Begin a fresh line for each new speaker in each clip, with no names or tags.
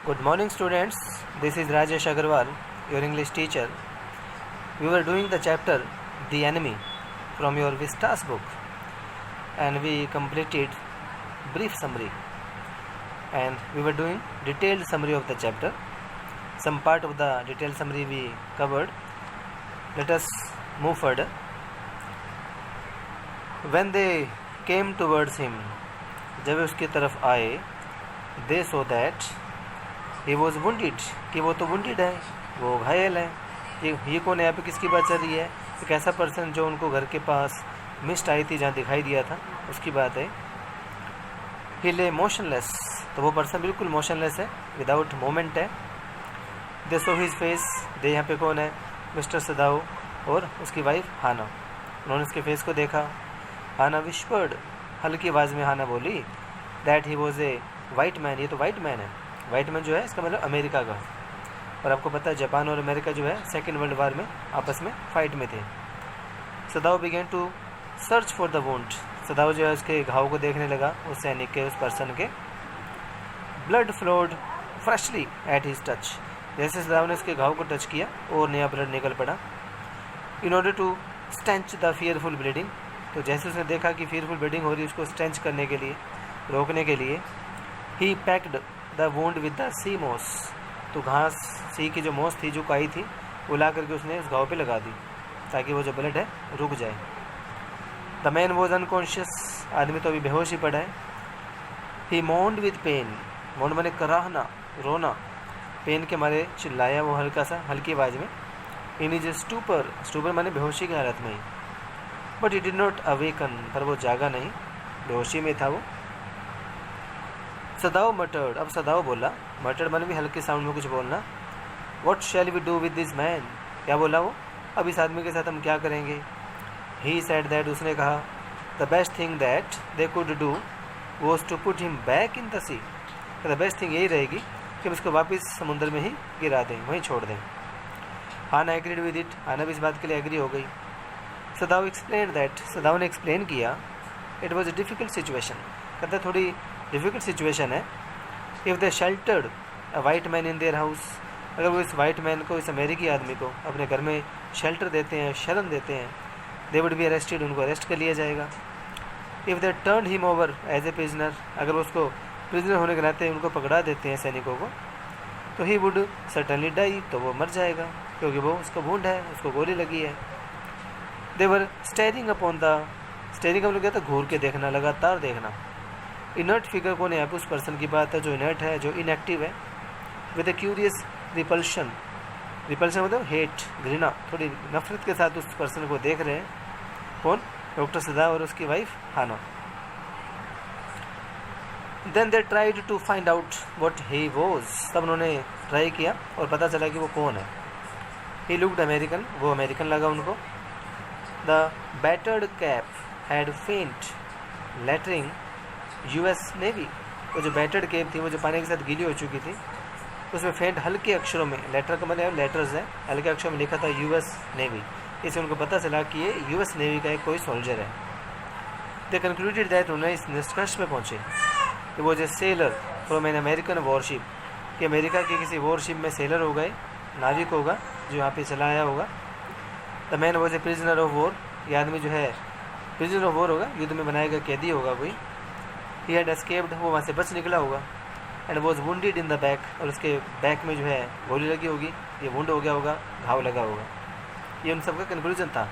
Good morning, students. This is Rajesh Agarwal, your English teacher. We were doing the chapter The Enemy from your Vistas book, and we completed brief summary, and we were doing detailed summary of the chapter. Some part of the detailed summary we covered. Let us move further. When they came towards him, जब वे उसकी तरफ आए, they saw that he was wounded, कि वो तो wounded है, वो घायल है. ये कौन है? यहाँ पे किसकी बात चल रही है? एक ऐसा पर्सन जो उनको घर के पास मिस्ट आई थी, जहाँ दिखाई दिया था, उसकी बात है. He lay motionless, तो वो पर्सन बिल्कुल मोशनलेस है, विदाउट मोमेंट है. They saw his face, दे यहाँ पे कौन है? मिस्टर सदाओ और उसकी वाइफ हाना. उन्होंने उसके फेस को देखा. हाना विस्पर्ड, हल्की आवाज़ में हाना बोली, that he was a white man. ये तो वाइट मैन है. वाइट मैन जो है इसका मतलब अमेरिका का. और आपको पता है जापान और अमेरिका जो है सेकेंड वर्ल्ड वार में आपस में फाइट में थे. Sadao began to search for the wound. Sadao जो है उसके घाव को देखने लगा, उस सैनिक के, उस पर्सन के. Blood flowed freshly at his touch. जैसे सदाओ ने उसके घाव को टच किया और नया ब्लड निकल पड़ा. In order to stanch the fearful bleeding. तो जैसे उसने देखा कि फियरफुल ब्लीडिंग हो रही है, उसको स्टेंच करने के लिए, रोकने के लिए, he packed the wound with the sea moss. तो घास, सी की जो मॉस थी, जो काई थी, वो ला करके उसने उस घाव पे लगा दी ताकि वो जो ब्लड है रुक जाए. The man was unconscious. आदमी तो अभी बेहोश ही पड़ा है. ही मोन्ड विद पेन. मोन्ड माने कराहना, रोना. पेन के मारे चिल्लाया वो हल्का सा, हल्की आवाज़ में. इन इज स्टूपर. स्टूपर माने बेहोशी की हालत में. But he did not awaken, पर वो जागा नहीं, बेहोशी में था वो. सदाओ मटर्ड. अब सदाओ बोला. मटर्ड माने भी हल्के साउंड में कुछ बोलना. What shall we do with this man. क्या बोला वो? अब इस आदमी के साथ हम क्या करेंगे? He said that. उसने कहा, the best thing that they could do was to put him back in the sea. The best thing यही रहेगी कि हम इसको वापस समुद्र में ही गिरा दें, वहीं छोड़ दें. हाना एग्रीड विद इट. हाना भी इस बात के लिए एग्री हो गई. सदाओ एक्सप्लेन दैट. सदाओ ने एक्सप्लेन किया, it was a difficult situation. कहते थोड़ी डिफ़िकल्ट सिचुएशन है. If they sheltered a white man in their house. अगर वो इस वाइट मैन को, इस अमेरिकी आदमी को अपने घर में शेल्टर देते हैं, शरण देते हैं, दे वुड बी अरेस्टेड. उनको अरेस्ट कर लिया जाएगा. If they turn him over as a prisoner. अगर वो उसको प्रिजनर होने के नाते उनको पकड़ा देते हैं सैनिकों को, तो ही वुड सर्टनली डाई. तो वो मर जाएगा क्योंकि वो उसका वुंड है, उसको गोली लगी है. दे वर स्टेयरिंग अपॉन द. स्टेयरिंग का मतलब क्या था? घूर के देखना, लगातार देखना. इनर्ट फिगर कौन है? उस पर्सन की बात है जो इनर्ट है, जो इनएक्टिव है. With A curious repulsion. Repulsion मतलब हेट, घृणा, थोड़ी नफरत के साथ उस पर्सन को देख रहे हैं. कौन? डॉक्टर सदा और उसकी wife Hana. Then they tried to find out what he was. तब उन्होंने ट्राई किया और पता चला कि वो कौन है. He looked American. वो अमेरिकन लगा उनको. द बैटर्ड कैप हैड फेंट लेटरिंग US नेवी. वो जो बैटर्ड कैप थी, वो जो पानी के साथ गीली हो चुकी थी, उसमें फेंट हल्के अक्षरों में, लेटर का मतलब लेटर्स है, हल्के अक्षरों में लिखा था US नेवी. इससे उनको पता चला कि ये US नेवी का एक कोई सोल्जर है. दे कंक्लूडेड दैट. उन्होंने इस निष्कर्ष पे पहुँचे कि वो जो seller from an American worship, कि अमेरिका के किसी वॉरशिप में सेलर हो गए, नाविक होगा जो यहाँ पे चला आया होगा. The man was a prisoner of war. ये आदमी जो है प्रिजनर ऑफ वॉर होगा, युद्ध में बनाया गया कैदी होगा कोई. He had escaped. वो वहाँ से बच निकला होगा. And was wounded in the back. और उसके बैक में जो है गोली लगी होगी, ये वुंड हो गया होगा, घाव लगा होगा. ये उन सबका कंक्लूजन था,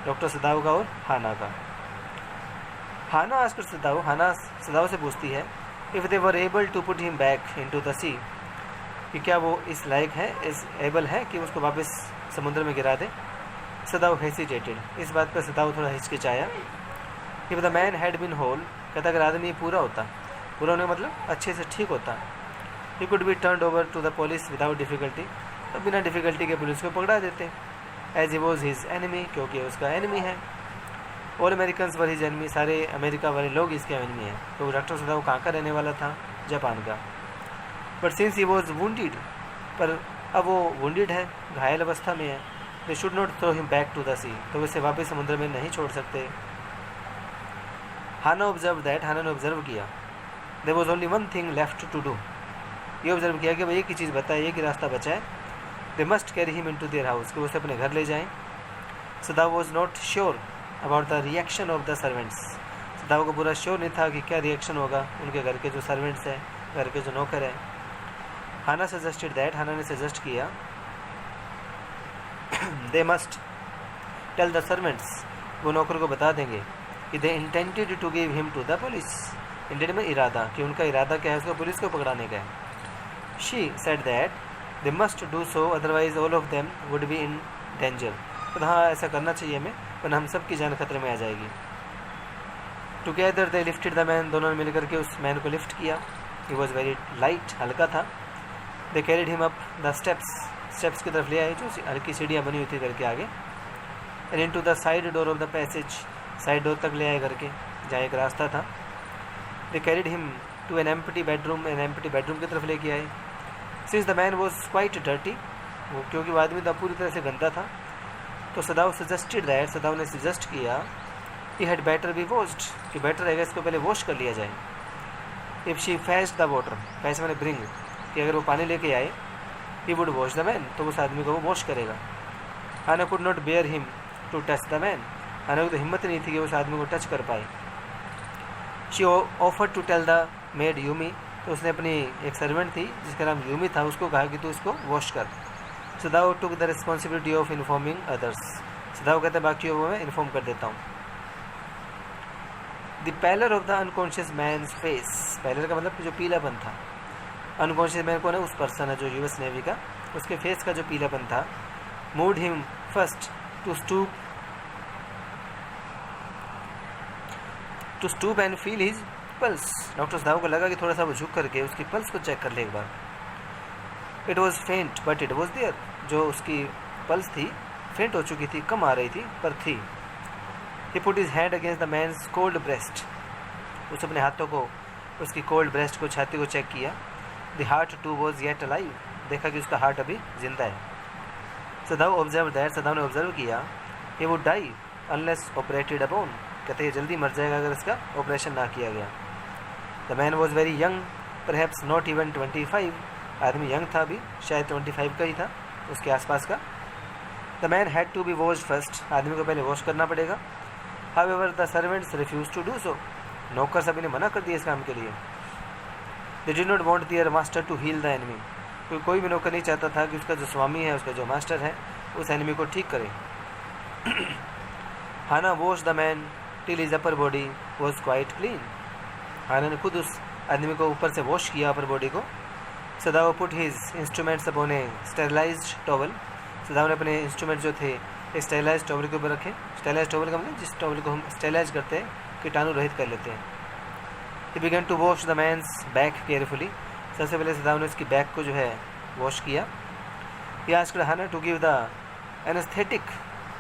डॉक्टर सदाओ का और हाना का. हाना आस्क्ड सदाओ. हाना सदाओ से पूछती है, if they were able to put him back into the sea, कि क्या वो इस लायक है, इस एबल है कि उसको वापस समुद्र में गिरा दे. सदाओ हेसिटेटेड. इस बात पर सदाओ थोड़ा हिचकिचाया. If the man had been whole. कहता अगर आदमी पूरा होता, पूरा होने का मतलब अच्छे से ठीक होता, he could be turned over to the police without difficulty. तो बिना डिफ़िकल्टी के पुलिस को पकड़ा देते. As he was his enemy, क्योंकि उसका एनिमी है. और अमेरिकन वर हिज एनिमी. सारे अमेरिका वाले लोग इसके एनिमी हैं. तो डॉक्टर सदाओ कहाँ का रहने वाला था? जापान का. But since he was wounded, पर अब वो वुंडेड है, घायल अवस्था में है, they should not throw him back to the sea. तो वैसे वापस समुद्र में नहीं छोड़ सकते. हाना ऑब्जर्व दैट. हाना ने ऑब्जर्व किया, there was only one thing left to do. ये ऑब्जर्व किया कि भाई एक ही चीज़ बताए, एक ही रास्ता बचा है, they must carry him into their house, कि उसे अपने घर ले जाएं। सदाव was not sure about the reaction of the servants, सदाव को पूरा श्योर नहीं था कि क्या रिएक्शन होगा उनके घर के जो सर्वेंट्स हैं, घर के जो नौकर हैं। हाना सजेस्टेड दैट, हाना ने सजेस्ट किया, they must tell the servants, वो नौकर को बता देंगे कि they intended to give him to the police, intent में इरादा, कि उनका इरादा क्या है, उसको पुलिस को पकड़ाने का है। She said that they must do so otherwise all of them would be in danger, तो हाँ ऐसा करना चाहिए हमें, वरना हम सब की जान खतरे में आ जाएगी। Together they lifted the man, दोनों ने मिलकर के उस मैन को लिफ्ट किया। ही वॉज वेरी लाइट, हल्का था। They carried him up the steps की तरफ ले आए, जो हल्की सीढ़ियाँ बनी हुई थी घर के आगे। And into the side door of the passage, side door तक ले आए घर के, जहाँ एक रास्ता था। They carried him to an empty bedroom, an empty bedroom की तरफ लेके आए। Since the man was quite dirty, वो क्योंकि वो आदमी था पूरी तरह से गंदा था, तो सदाव सजेस्टेड दैट, सदाव ने सजेस्ट किया he had better be washed, कि बेटर रहेगा इसको पहले वॉश कर लिया जाए। If she fetch the water, fetch मैंने ब्रिंग, कि अगर वो पानी लेके आए, he would wash the man, तो उस आदमी को वो वॉश करेगा। Hana could not bear him to touch the man, Hana को तो हिम्मत नहीं थी कि उस आदमी को टच कर पाए। She offered to tell the maid Yumi, तो उसने अपनी एक सर्वेंट थी जिसका नाम यूमी था, उसको कहा कि तू इसको वॉश कर। Sadao took the responsibility of informing others, Sadao कहते हैं बाकी को मैं इन्फॉर्म कर देता हूँ। The pallor of the unconscious man's face, pallor का मतलब जो पीलापन था, अनकॉन्शियस मैन कौन है, उस पर्सन है जो यूएस नेवी का, उसके फेस का जो पीलापन था। Moved him first to stoop and feel his pulse, doctor Sadao को लगा कि थोड़ा सा वो झुक करके उसकी पल्स को चेक कर ले एक बार। इट वॉज फेंट बट इट वॉज देयर, जो उसकी पल्स थी फेंट हो चुकी थी, कम आ रही थी पर थी। He put his hand against the man's cold breast, उस अपने हाथों को उसकी कोल्ड ब्रेस्ट को, छाती को चेक किया। The heart too was yet alive, देखा कि उसका हार्ट अभी जिंदा है। सदाव ऑब्जर्व दैट, सदाव ने ऑब्जर्व किया he would die unless operated upon, कहते हैं जल्दी मर जाएगा अगर इसका ऑपरेशन ना किया गया। The man was very young, perhaps not even 25, आदमी यंग था अभी, शायद 25 का ही था, उसके आसपास का। The man had to be washed first, आदमी को पहले वॉश करना पड़ेगा। However the servants refuse to do so, नौकर सभी ने मना कर दिया इस काम के लिए। They did not want their master to heal the enemy, क्योंकि कोई भी नौकर नहीं चाहता था कि उसका जो स्वामी है, उसका जो मास्टर है, उस एनिमी को ठीक करे। Hana wash the man till his upper body was quite clean, Hana ने खुद उस आदमी को ऊपर से वॉश किया अपर बॉडी को। Sadao put his instruments upon a sterilised towel, Sadao ने अपने इंस्ट्रूमेंट जो थे एक स्टेरिलाइज टॉवल के ऊपर रखे। स्टेरिलाइज टॉवल का मतलब जिस टॉवल को हम स्टेरिलाइज करते हैं, कीटाणु रहित कर लेते हैं। He began to wash the man's back carefully, सबसे पहले सदाव ने उसकी बैक को जो है वॉश किया। He asked Hana to give the anaesthetic,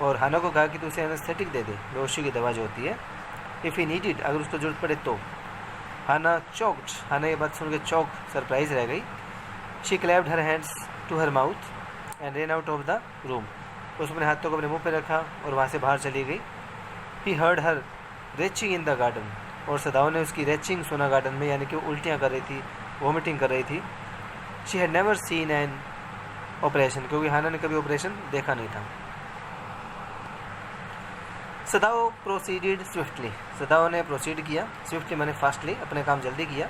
और हाना को कहा कि तू उसे एनेस्थेटिक दे दे, बेहोशी की दवा जो होती है, इफ़ ही नीडेड, अगर उसको जरूरत पड़े तो। हाना चौक्ड, हाना ये बात सुन के चौक सरप्राइज रह गई। She clapped her hands to her mouth and ran out of the room, उसने अपने हाथों को अपने मुंह पे रखा और वहाँ से बाहर चली गई। He heard her reaching in the garden, और सदाव ने उसकी रेचिंग सुना गार्डन में, यानी कि वो उल्टियाँ कर रही थी, वॉमिटिंग कर रही थी। She had never seen an operation, क्योंकि हाना ने कभी ऑपरेशन देखा नहीं था। सदाव प्रोसीडेड स्विफ्टली, सदाव ने प्रोसीड किया, स्विफ्टली मैंने फास्टली, अपने काम जल्दी किया।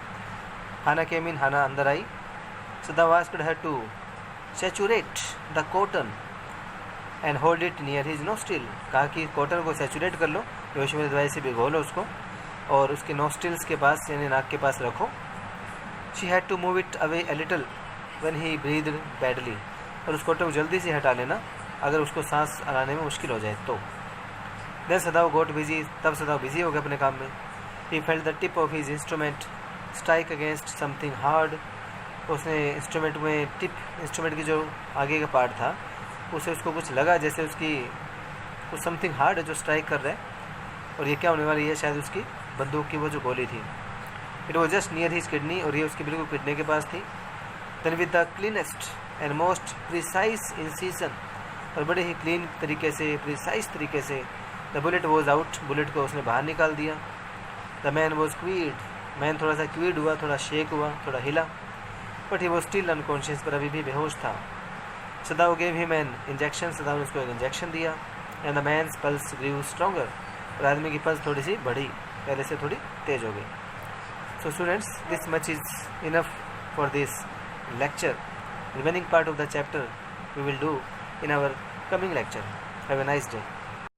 हाना केम इन, हाना अंदर आई। Sadao asked her to saturate the cotton and hold it near his nostril, कहा कि कॉटन को सैचुरेट कर लो, बेहोशी वाली दवाई से भिगो लो उसको, और उसके नोस्ट्रिल्स के पास यानी नाक के पास रखो। She had to move it away a little when he breathed badly, और उस कॉटन को जल्दी से हटा लेना अगर उसको सांस आने में मुश्किल हो जाए तो। देन सदाव गॉट बिजी, तब सदाव बिजी हो गया अपने काम में। He felt the tip of his instrument strike against something hard, उसने इंस्ट्रूमेंट में टिप, इंस्ट्रूमेंट की जो आगे का पार्ट था उसे उसको कुछ लगा जैसे उसकी कुछ समथिंग हार्ड है जो स्ट्राइक कर रहा है, और ये क्या होने वाली है, शायद उसकी बंदूक की वो जो गोली थी। It was just near his kidney, और ये उसकी बिल्कुल किडनी के पास थी। Then with the cleanest and most precise incision, और बड़े ही क्लीन तरीके से, प्रिसाइज तरीके से the bullet was out, bullet को उसने बाहर निकाल दिया। द मैन वॉज क्वीड, मैन थोड़ा सा क्वीड हुआ, थोड़ा शेक हुआ, थोड़ा हिला। बट ही वो स्टिल अनकॉन्शियस, पर अभी भी बेहोश था. Sadao gave him an injection, Sadao ने उसको एक इंजेक्शन दिया. And the man's pulse grew stronger, और आदमी की पल्स थोड़ी सी बढ़ी, पहले से थोड़ी तेज हो गई. So students, this much is enough for this lecture. Remaining part of the chapter we will do in our coming lecture. Have a nice day.